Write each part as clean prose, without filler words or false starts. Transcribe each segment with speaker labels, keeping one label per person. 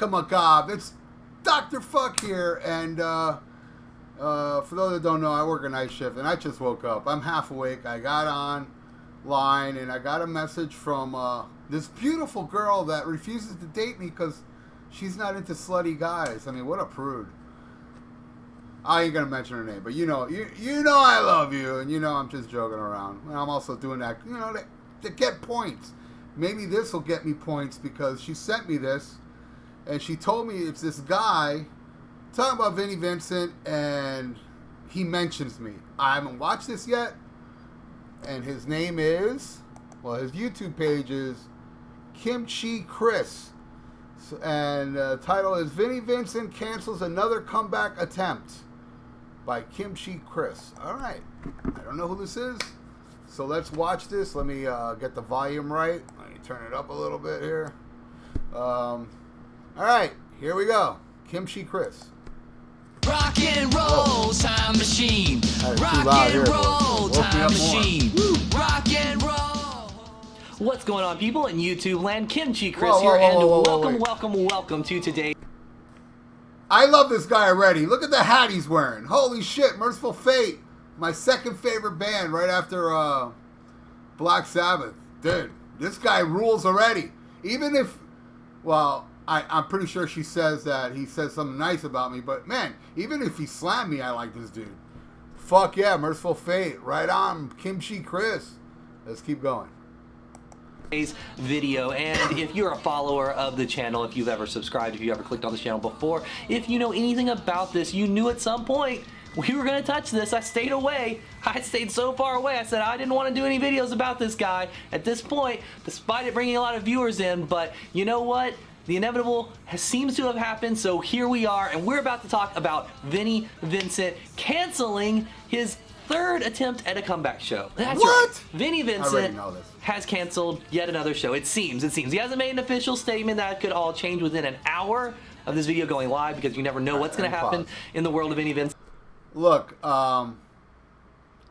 Speaker 1: Macabre. It's Dr. Fuck here, and for those that don't know, I work a night shift, and I just woke up. I'm half awake. I got online, and I got a message from this beautiful girl that refuses to date me because she's not into slutty guys. I mean, what a prude. I ain't gonna mention her name, but you know I love you, and you know I'm just joking around. And I'm also doing that, you know, to get points. Maybe this will get me points because she sent me this, and she told me it's this guy talking about Vinnie Vincent, and he mentions me. I haven't watched this yet, and his name is, well, his YouTube page is Kimchi Chris, and the title is Vinnie Vincent Cancels Another Comeback Attempt by Kimchi Chris. All right, I don't know who this is, so let's watch this. Let me get the volume right. Let me turn it up a little bit here. All right, here we go. Kimchi Chris.
Speaker 2: Rock and roll time machine.
Speaker 1: Rock
Speaker 2: and roll time machine. Rock and roll.
Speaker 3: What's going on, people in YouTube land? Kimchi Chris
Speaker 1: Whoa,
Speaker 3: here, and
Speaker 1: whoa,
Speaker 3: welcome to today.
Speaker 1: I love this guy already. Look at the hat he's wearing. Holy shit, Merciful Fate. My second favorite band right after Black Sabbath. Dude, this guy rules already. Even if, well, I'm pretty sure she says that he says something nice about me, but man, even if he slammed me, I like this dude. Fuck yeah, Merciful Fate. Right on, Kimchi Chris. Let's keep going.
Speaker 3: Video, and if you're a follower of the channel, if you've ever subscribed, if you ever clicked on this channel before, if you know anything about this, you knew at some point we were going to touch this. I stayed away. I stayed so far away. I said I didn't want to do any videos about this guy at this point, despite it bringing a lot of viewers in, but you know what? The inevitable seems to have happened, so here we are, and we're about to talk about Vinnie Vincent canceling his third attempt at a comeback show. That's
Speaker 1: what?
Speaker 3: Right. Vinnie Vincent has canceled yet another show. It seems. He hasn't made an official statement. That could all change within an hour of this video going live, because you never know what's going to happen in the world of Vinnie Vincent.
Speaker 1: Look,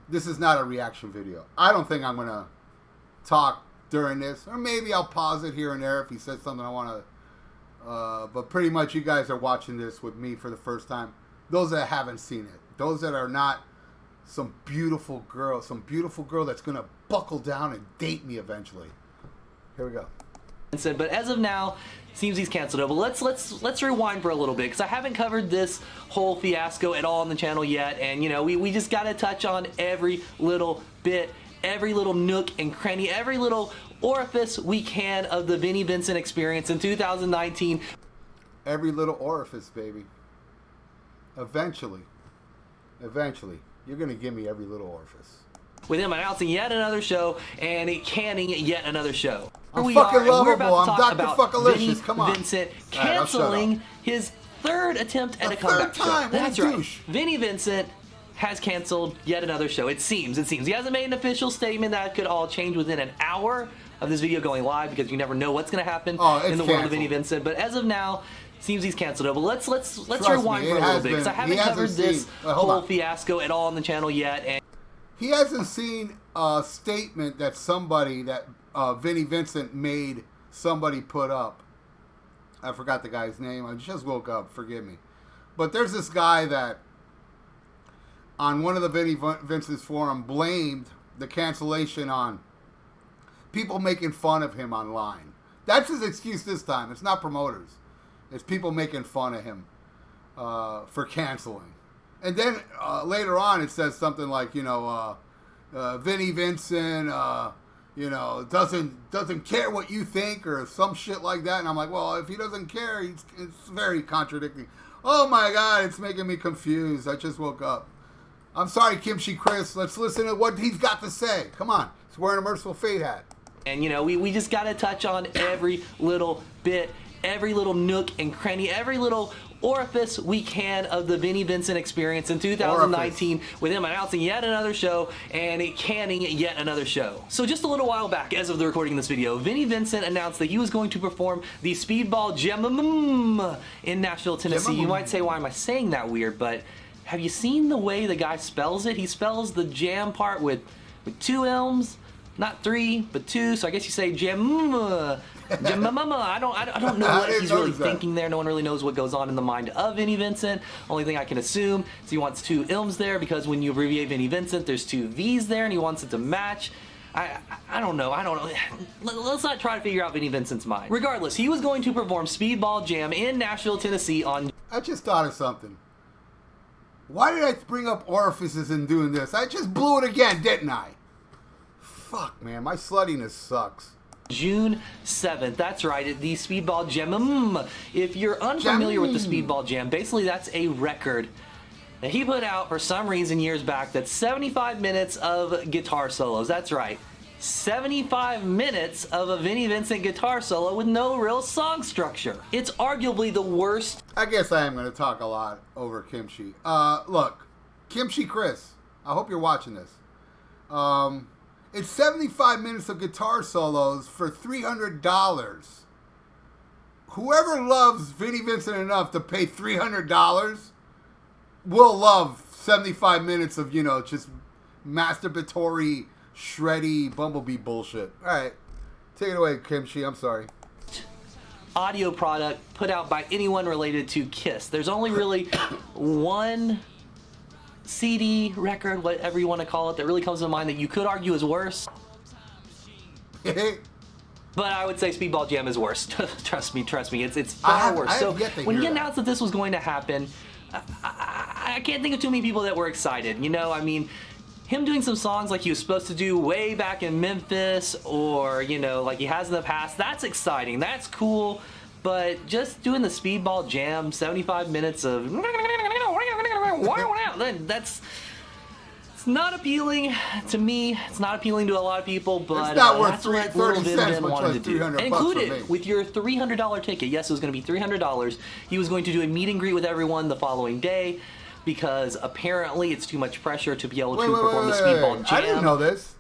Speaker 1: this is not a reaction video. I don't think I'm going to talk during this, or maybe I'll pause it here and there if he says something I want to, but pretty much you guys are watching this with me for the first time. Those that haven't seen it, those that are not some beautiful girl that's going to buckle down and date me eventually. Here we go.
Speaker 3: But as of now, seems he's canceled it. But let's rewind for a little bit, because I haven't covered this whole fiasco at all on the channel yet, and you know, we just got to touch on every little bit, every little nook and cranny, every little orifice we can of the Vinnie Vincent experience in 2019.
Speaker 1: Every little orifice, baby. Eventually, you're going to give me every little orifice.
Speaker 3: With him announcing yet another show and canning yet another show.
Speaker 1: I'm fucking lovable. I'm Dr. Fuckalicious. Come on.
Speaker 3: Vincent canceling his third attempt at a comeback show. That's right. Vinnie Vincent has canceled yet another show. It seems. He hasn't made an official statement. That could all change within an hour of this video going live, because you never know what's going to happen in the world of Vinnie Vincent. But as of now, seems he's canceled it. But let's rewind for a little bit, because I haven't covered this whole fiasco at all on the channel yet. And
Speaker 1: he hasn't seen a statement that somebody that Vinnie Vincent made somebody put up. I forgot the guy's name. I just woke up. Forgive me. But there's this guy that on one of the Vinnie Vincent's forum blamed the cancellation on people making fun of him online. That's his excuse this time. It's not promoters. It's people making fun of him for canceling. And then later on it says something like, you know, Vinnie Vincent, you know, doesn't care what you think, or some shit like that. And I'm like, well, if he doesn't care, it's very contradicting. Oh my God, it's making me confused. I just woke up. I'm sorry, Kimchi Chris. Let's listen to what he's got to say. Come on. He's wearing a Merciful Fate hat.
Speaker 3: And, you know, we just got to touch on every little bit, every little nook and cranny, every little orifice we can of the Vinnie Vincent experience in 2019, with him announcing yet another show and canning yet another show. So just a little while back, as of the recording of this video, Vinnie Vincent announced that he was going to perform the Speedball Jam in Nashville, Tennessee. You might say, why am I saying that weird? But have you seen the way the guy spells it? He spells the jam part with two M's, not 3, but 2. So I guess you say Jam. I don't know what he's really thinking there. No one really knows what goes on in the mind of Vinnie Vincent. Only thing I can assume is he wants 2 Ilms there because when you abbreviate Vinnie Vincent, there's 2 V's there, and he wants it to match. I don't know. Let's not try to figure out Vinnie Vincent's mind. Regardless, he was going to perform Speedball Jam in Nashville, Tennessee on...
Speaker 1: I just thought of something. Why did I bring up orifices in doing this? I just blew it again, didn't I? Fuck, man. My sluttiness sucks.
Speaker 3: June 7th. That's right, the Speedball Jam. If you're unfamiliar with the Speedball Jam, basically that's a record that he put out for some reason years back. That's 75 minutes of guitar solos. That's right. 75 minutes of a Vinnie Vincent guitar solo with no real song structure. It's arguably the worst.
Speaker 1: I guess I am going to talk a lot over Kimchi. Look, Kimchi Chris, I hope you're watching this. It's 75 minutes of guitar solos for $300. Whoever loves Vinnie Vincent enough to pay $300 will love 75 minutes of, you know, just masturbatory, shreddy, bumblebee bullshit. All right. Take it away, Kimchi. I'm sorry.
Speaker 3: Audio product put out by anyone related to Kiss. There's only really one CD, record, whatever you want to call it, that really comes to mind that you could argue is worse. But I would say Speedball Jam is worse. Trust me, it's far worse. So when he announced that this was going to happen, I can't think of too many people that were excited. You know, I mean, him doing some songs like he was supposed to do way back in Memphis, or, you know, like he has in the past, that's exciting, that's cool. But just doing the Speedball Jam, 75 minutes of that's, it's not appealing to me. It's not appealing to a lot of people, but
Speaker 1: it's not worth
Speaker 3: that's what little Vin wanted to do. And included with your $300 ticket, yes, it was going to be $300. He was going to do a meet and greet with everyone the following day because apparently it's too much pressure to be able to perform the Speedball Jam.
Speaker 1: I didn't know this.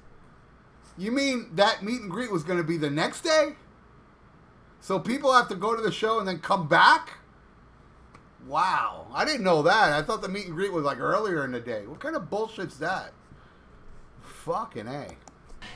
Speaker 1: You mean that meet and greet was going to be the next day? So people have to go to the show and then come back? Wow. I didn't know that. I thought the meet and greet was like earlier in the day. What kind of bullshit's that? Fucking A.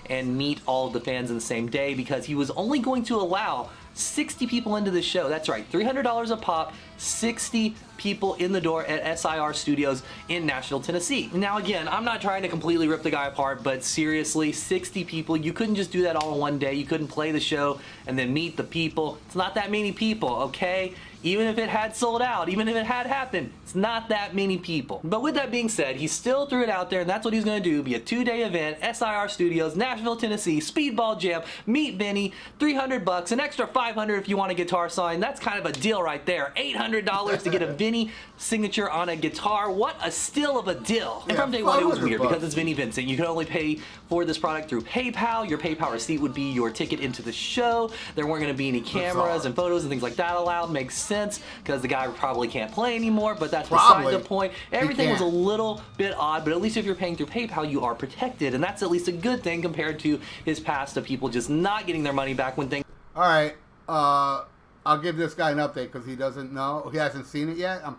Speaker 3: And meet all of the fans in the same day because he was only going to allow 60 people into the show. That's right, $300 a pop, 60 people in the door at SIR Studios in Nashville, Tennessee. Now again, I'm not trying to completely rip the guy apart, but seriously, 60 people, you couldn't just do that all in one day. You couldn't play the show and then meet the people. It's not that many people, okay? Even if it had sold out, even if it had happened, it's not that many people. But with that being said, he still threw it out there, and that's what he's going to do. Be a 2-day event, SIR Studios, Nashville, Tennessee, Speedball Jam, meet Vinnie, $300, an extra $500 if you want a guitar sign. That's kind of a deal right there. $800 to get a Vinnie signature on a guitar. What a steal of a deal. And from day one, it was weird because it's Vinnie Vincent. You could only pay for this product through PayPal. Your PayPal receipt would be your ticket into the show. There weren't going to be any cameras and photos and things like that allowed. Makes sense because the guy probably can't play anymore, but that's beside the point. Everything was a little bit odd, but at least if you're paying through PayPal, you are protected, and that's at least a good thing compared to his past of people just not getting their money back when things...
Speaker 1: All right, I'll give this guy an update because he doesn't know. He hasn't seen it yet. He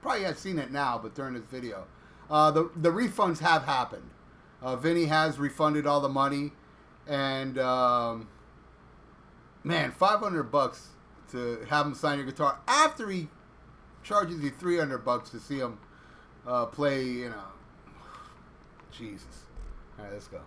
Speaker 1: probably has seen it now, but during this video. The refunds have happened. Vinnie has refunded all the money, and man, $500 to have him sign your guitar after he charges you $300 to see him play, you know. Jesus. All right, let's go.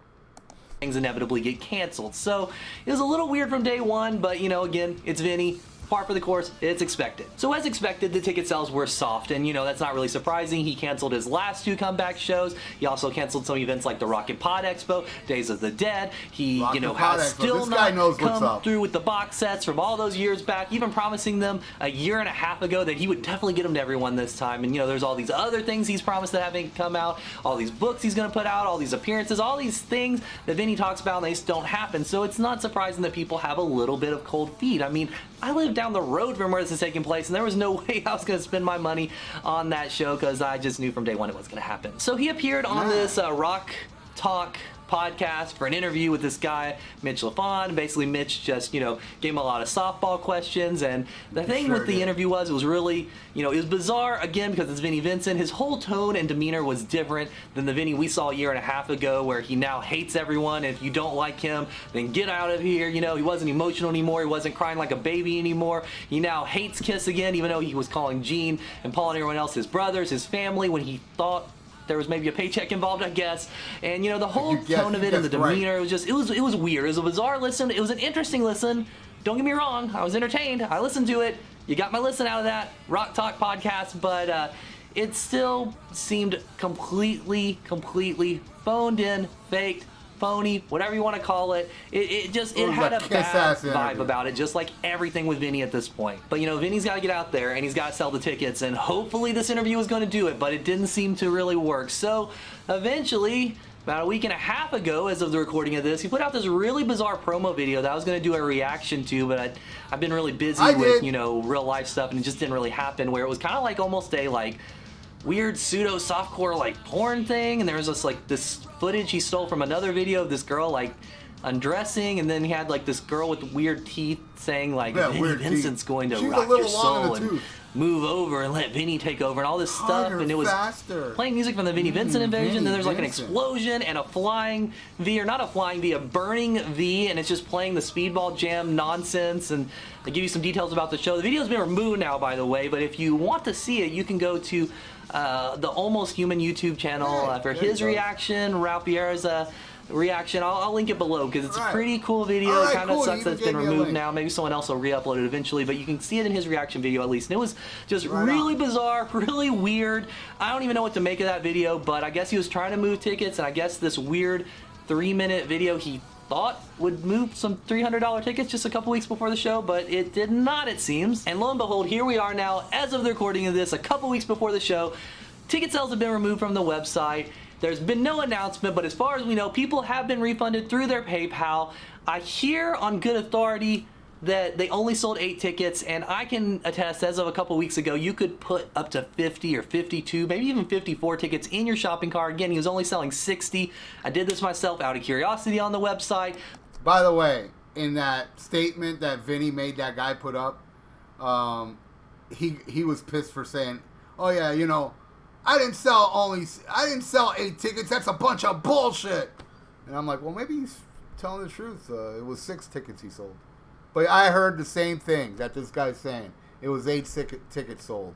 Speaker 3: Things inevitably get canceled. So it was a little weird from day one, but you know, again, it's Vinnie. Par for the course, it's expected. So as expected, the ticket sales were soft, and you know, that's not really surprising. He canceled his last 2 comeback shows. He also canceled some events like the Rock and Pod Expo, Days of the Dead. He, you know, has still not come through with the box sets from all those years back, even promising them a year and a half ago that he would definitely get them to everyone this time. And you know, there's all these other things he's promised that haven't come out, all these books he's gonna put out, all these appearances, all these things that Vinnie talks about and they just don't happen. So it's not surprising that people have a little bit of cold feet. I mean, I live down the road from where this is taking place, and there was no way I was going to spend my money on that show because I just knew from day one it was going to happen. So he appeared on this Rock Talk podcast for an interview with this guy, Mitch LaFon. Basically, Mitch just, gave him a lot of softball questions. And the thing with the interview was, it was really, it was bizarre, again, because it's Vinnie Vincent. His whole tone and demeanor was different than the Vinnie we saw a year and a half ago, where he now hates everyone. And if you don't like him, then get out of here. He wasn't emotional anymore. He wasn't crying like a baby anymore. He now hates Kiss again, even though he was calling Gene and Paul and everyone else his brothers, his family, when he thought there was maybe a paycheck involved, I guess. And the whole tone of it and the demeanor, it was weird. It was a bizarre listen. It was an interesting listen. Don't get me wrong, I was entertained. I listened to it. You got my listen out of that Rock Talk podcast, but it still seemed completely phoned in, faked, phony, whatever you want to call it. It had a bad vibe about it, just like everything with Vinnie at this point. But Vinnie's got to get out there and he's got to sell the tickets, and hopefully this interview was going to do it, but it didn't seem to really work. So eventually, about a week and a half ago, as of the recording of this, he put out this really bizarre promo video that I was going to do a reaction to, but I've been really busy with real life stuff, and it just didn't really happen, where it was kind of like almost a weird pseudo softcore porn thing, and there was just this footage he stole from another video of this girl undressing, and then he had this girl with weird teeth saying Vinnie Vincent's going to rock your soul and move over and let Vinnie take over and all this stuff, and it was playing music from the Vinnie Vincent invasion. Then there's an explosion and a flying V, or not a flying V, a burning V, and it's just playing the Speedball Jam nonsense. And they give you some details about the show. The video's been removed now, by the way, but if you want to see it, you can go to the Almost Human YouTube channel for his reaction, Ralph Vieira's reaction. I'll link it below because it's a pretty cool video. It kind of sucks that it's been removed now. Maybe someone else will re-upload it eventually, but you can see it in his reaction video at least. And it was just really bizarre, really weird. I don't even know what to make of that video, but I guess he was trying to move tickets, and I guess this weird 3-minute video he thought would move some $300 tickets just a couple weeks before the show, but it did not, it seems. And lo and behold, here we are now, as of the recording of this, a couple weeks before the show. Ticket sales have been removed from the website. There's been no announcement, but as far as we know, people have been refunded through their PayPal. I hear on good authority that they only sold 8 tickets, and I can attest, as of a couple weeks ago, you could put up to 50 or 52, maybe even 54 tickets in your shopping cart. Again, he was only selling 60. I did this myself out of curiosity on the website.
Speaker 1: By the way, in that statement that Vinnie made that guy put up, he was pissed for saying, oh yeah, I didn't sell 8 tickets. That's a bunch of bullshit. And I'm like, well, maybe he's telling the truth. It was 6 tickets he sold. But I heard the same thing that this guy's saying. It was 8 tickets sold.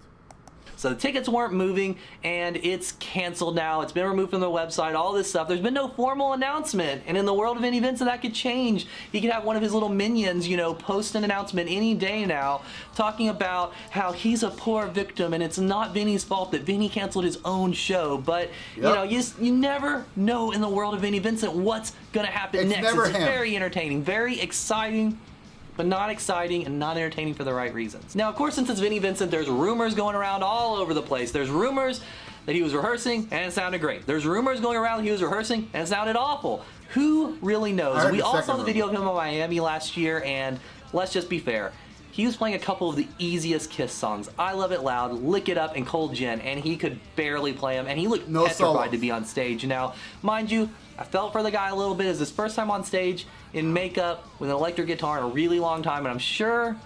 Speaker 3: So the tickets weren't moving, and it's canceled now. It's been removed from the website, all this stuff. There's been no formal announcement. And in the world of Vinnie Vincent, that could change. He could have one of his little minions, post an announcement any day now, talking about how he's a poor victim, and it's not Vinnie's fault that Vinnie canceled his own show. But, you never know in the world of Vinnie Vincent what's going to happen next. It's very entertaining, very exciting, but not exciting and not entertaining for the right reasons. Now, of course, since it's Vinnie Vincent, there's rumors going around all over the place. There's rumors that he was rehearsing and it sounded great. There's rumors going around that he was rehearsing and it sounded awful. Who really knows? We all saw the video of him in Miami last year, and let's just be fair. He was playing a couple of the easiest Kiss songs, I Love It Loud, Lick It Up, and Cold Gin, and he could barely play them, and he looked petrified to be on stage. Now, mind you, I felt for the guy a little bit. It's his first time on stage in makeup with an electric guitar in a really long time, and I'm sure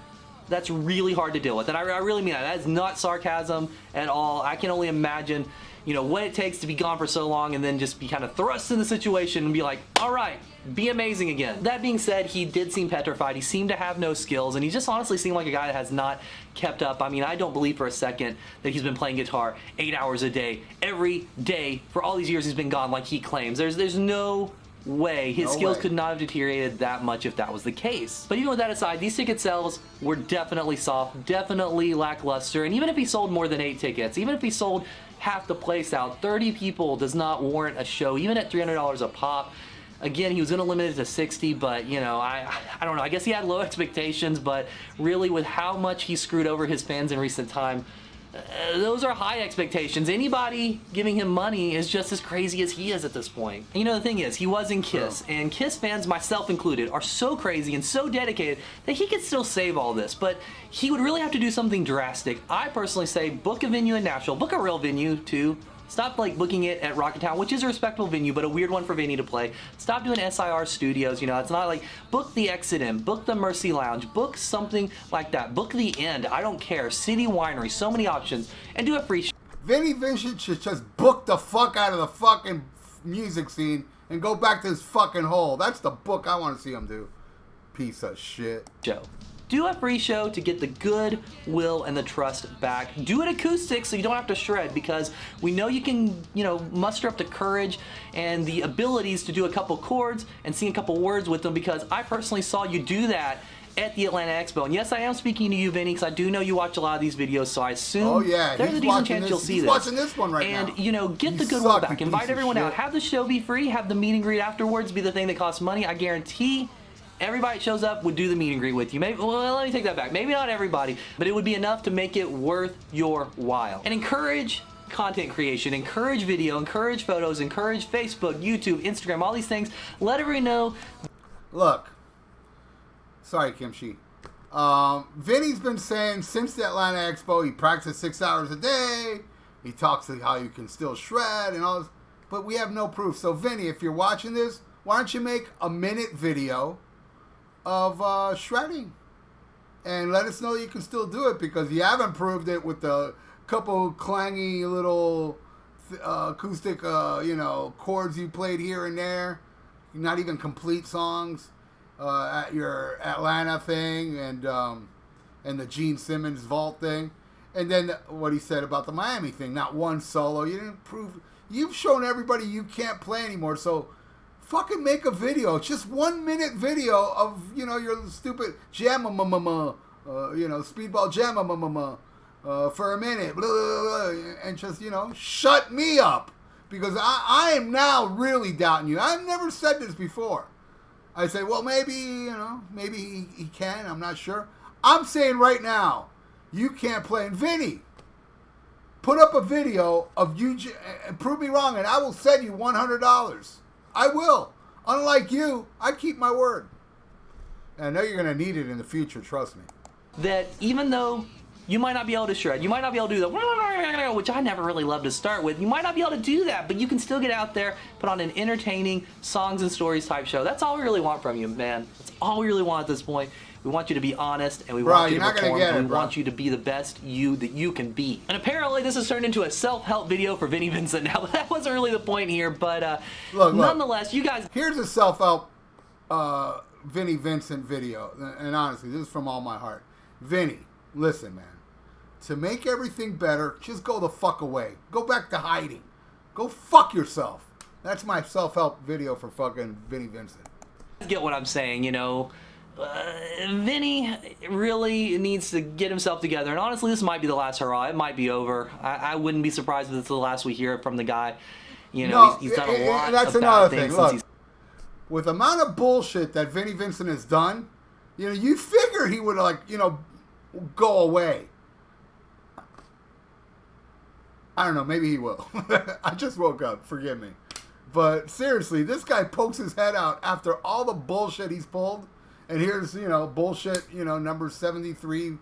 Speaker 3: that's really hard to deal with. And I really mean that. That is not sarcasm at all. I can only imagine, what it takes to be gone for so long and then just be kind of thrust in the situation and be like, all right, be amazing again. That being said, he did seem petrified. He seemed to have no skills, and he just honestly seemed like a guy that has not kept up. I mean, I don't believe for a second that he's been playing guitar 8 hours a day, every day, for all these years he's been gone like he claims. There's no way. His skills could not have deteriorated that much if that was the case. But even with that aside, these ticket sales were definitely soft, definitely lackluster, and even if he sold more than 8 tickets, even if he sold half the place out, 30 people does not warrant a show, even at $300 a pop. Again, he was going to limit it to 60, but, I don't know. I guess he had low expectations, but really with how much he screwed over his fans in recent time, those are high expectations. Anybody giving him money is just as crazy as he is at this point. And the thing is, he was in Kiss, and Kiss fans, myself included, are so crazy and so dedicated that he could still save all this, but he would really have to do something drastic. I personally say book a venue in Nashville, book a real venue too, Stop like booking it at Rocket Town, which is a respectable venue, but a weird one for Vinny to play. Stop doing SIR Studios, you know, it's not like, book the Exit Inn, book the Mercy Lounge, book something like that, book the End, I don't care, City Winery, so many options, and do a free show.
Speaker 1: Vinnie Vincent should just book the fuck out of the fucking music scene and go back to his fucking hole. That's the book I want to see him do. Piece of shit.
Speaker 3: Do a free show to get the goodwill and the trust back. Do it acoustic so you don't have to shred, because we know you can, you know, muster up the courage and the abilities to do a couple chords and sing a couple words with them, because I personally saw you do that at the Atlanta Expo. And yes, I am speaking to you, Vinny, because I do know you watch a lot of these videos, so I assume there's a decent chance you'll see this.
Speaker 1: He's watching this one right now.
Speaker 3: And, you know, get the goodwill back. Invite everyone out. Have the show be free. Have the meet and greet afterwards be the thing that costs money. I guarantee everybody that shows up would do the meet and greet with you. Maybe, well, let me take that back. Maybe not everybody, but it would be enough to make it worth your while. And encourage content creation, encourage video, encourage photos, encourage Facebook, YouTube, Instagram, all these things. Let everyone know.
Speaker 1: Look, sorry, Kimchi. Vinny's been saying since the Atlanta Expo, he practiced 6 hours a day. He talks about how you can still shred and all this, but we have no proof. So, Vinny, if you're watching this, why don't you make a minute video of shredding and let us know you can still do it, because you haven't proved it with the couple clangy little acoustic you know, chords you played here and there, not even complete songs at your Atlanta thing and the Gene Simmons vault thing, and then what he said about the Miami thing, not one solo. You didn't prove. You've shown everybody you can't play anymore, so fucking make a video, just 1 minute video of, you know, your stupid jam, you know, speedball jam, for a minute, blah, blah, blah, and just, you know, shut me up, because I am now really doubting you. I've never said this before. I say, well, maybe, you know, maybe he can, I'm not sure. I'm saying right now, you can't play. And Vinny, put up a video of you and prove me wrong, and I will send you $100. I will. Unlike you, I keep my word. And I know you're going to need it in the future, trust me.
Speaker 3: That even though you might not be able to shred, you might not be able to do the, which I never really love to start with, you might not be able to do that, but you can still get out there, put on an entertaining songs and stories type show. That's all we really want from you, man. That's all we really want at this point. We want you to be honest, and we want you to perform, and we want you to be the best you that you can be. And apparently this has turned into a self-help video for Vinnie Vincent now. That wasn't really the point here, but nonetheless, you guys...
Speaker 1: Here's a self-help Vinnie Vincent video, and honestly, this is from all my heart. Vinny, listen, man. To make everything better, just go the fuck away. Go back to hiding. Go fuck yourself. That's my self-help video for fucking Vinnie Vincent.
Speaker 3: Get what I'm saying, you know? Vinny really needs to get himself together, and honestly, this might be the last hurrah. It might be over. I wouldn't be surprised if it's the last we hear from the guy. You know, he's done a lot
Speaker 1: that's
Speaker 3: of
Speaker 1: another
Speaker 3: bad things
Speaker 1: thing.
Speaker 3: since
Speaker 1: Look, with the amount of bullshit that Vinnie Vincent has done, you know, you figure he would, like, you know, go away. I don't know, maybe he will. I just woke up, forgive me. But seriously, this guy pokes his head out after all the bullshit he's pulled. And here's, you know, bullshit, you know, number 73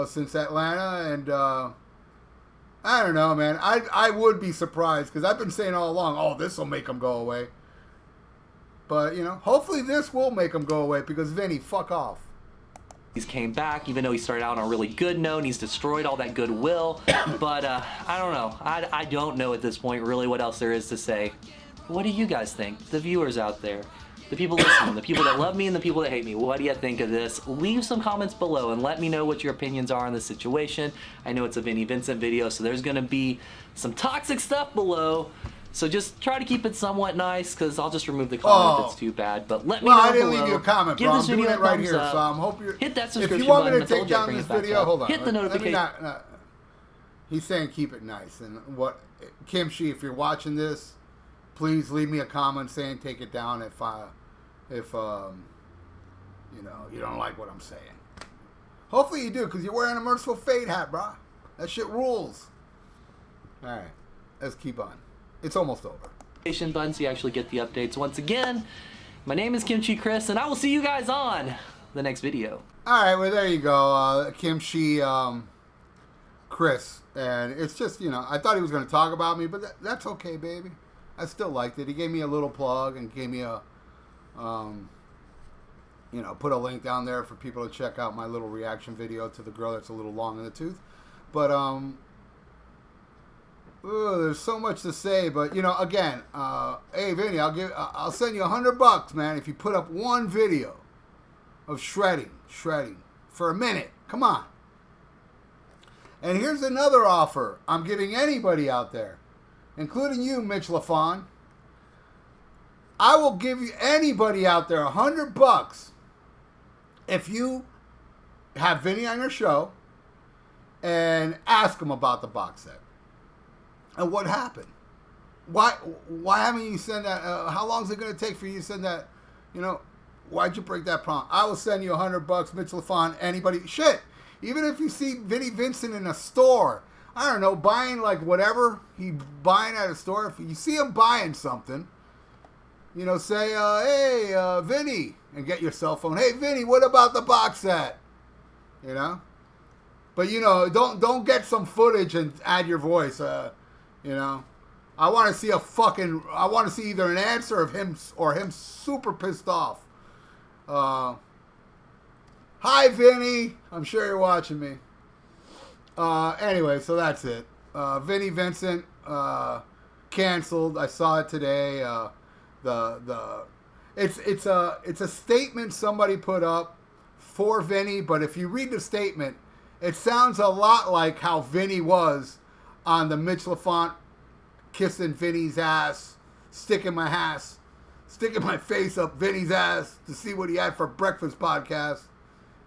Speaker 1: since Atlanta. And I don't know, man. I would be surprised, because I've been saying all along, oh, this will make him go away. But, you know, hopefully this will make him go away, because Vinny, fuck off.
Speaker 3: He's came back, even though he started out on a really good note, and he's destroyed all that goodwill. But I don't know. I don't know at this point really what else there is to say. What do you guys think? The viewers out there. The people listening, the people that love me and the people that hate me, what do you think of this? Leave some comments below and let me know what your opinions are on the situation. I know it's a Vinnie Vincent video, so there's going to be some toxic stuff below. So just try to keep it somewhat nice, because I'll just remove the comment if it's too bad. But let me know
Speaker 1: I didn't
Speaker 3: below.
Speaker 1: leave you a comment,
Speaker 3: Give
Speaker 1: bro.
Speaker 3: this
Speaker 1: I'm doing
Speaker 3: video
Speaker 1: it right
Speaker 3: a
Speaker 1: here,
Speaker 3: thumbs
Speaker 1: so
Speaker 3: up.
Speaker 1: I'm hope you're...
Speaker 3: Hit that subscription
Speaker 1: If you want
Speaker 3: button.
Speaker 1: me to take down this video, hold on.
Speaker 3: Hit the notification.
Speaker 1: He's saying keep it nice. And what, Kimchi, if you're watching this, please leave me a comment saying take it down if you know, you don't like what I'm saying. Hopefully you do, because you're wearing a Merciful Fate hat, bro. That shit rules. All right, let's keep on. It's almost over.
Speaker 3: Button so you actually get the updates. Once again, my name is Kimchi Chris, and I will see you guys on the next video.
Speaker 1: All right, well, there you go. Kimchi Chris, and it's just, you know, I thought he was going to talk about me, but that's okay, baby. I still liked it. He gave me a little plug and gave me a, you know, put a link down there for people to check out my little reaction video to the girl that's a little long in the tooth. But, there's so much to say, but, you know, again, hey, Vinny, I'll send you $100, man, if you put up one video of shredding for a minute. Come on. And here's another offer I'm giving anybody out there, including you, Mitch LaFon. I will give you anybody out there $100 if you have Vinny on your show and ask him about the box set and what happened. Why haven't you sent that? How long is it going to take for you to send that? You know, why'd you break that promise? I will send you $100, Mitch LaFon. Anybody, shit. Even if you see Vinnie Vincent in a store, I don't know, buying like whatever he buying at a store, if you see him buying something, you know, say, hey, Vinny, and get your cell phone. Hey, Vinny, what about the box set? You know? But, you know, don't get some footage and add your voice, you know? I want to see I want to see either an answer of him or him super pissed off. Hi, Vinny. I'm sure you're watching me. Anyway, so that's it. Vinnie Vincent canceled. I saw it today. It's a statement somebody put up for Vinny, but if you read the statement, it sounds a lot like how Vinny was on the Mitch LaFon kissing Vinny's ass, sticking my face up Vinny's ass to see what he had for breakfast podcast.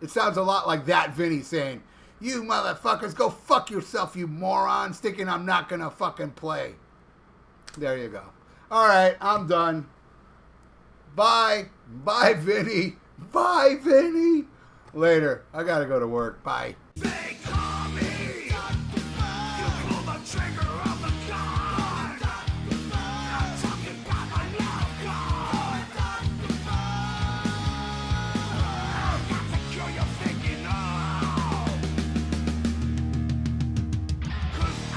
Speaker 1: It sounds a lot like that Vinny saying, you motherfuckers, go fuck yourself, you moron, sticking I'm not going to fucking play. There you go. All right, I'm done. Bye. Bye, Vinny. Bye, Vinny. Later. I got to go to work. Bye.
Speaker 2: They call me. You pull the trigger of the gun. I'm talking about my love gun. I've got to kill your thinking now. 'Cause I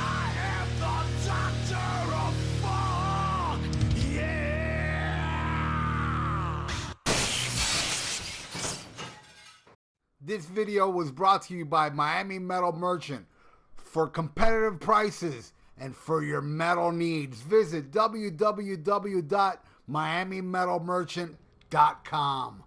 Speaker 2: am the doctor of fuck. Yeah.
Speaker 1: This video was brought to you by Miami Metal Merchant. For competitive prices and for your metal needs, visit www.miamimetalmerchant.com.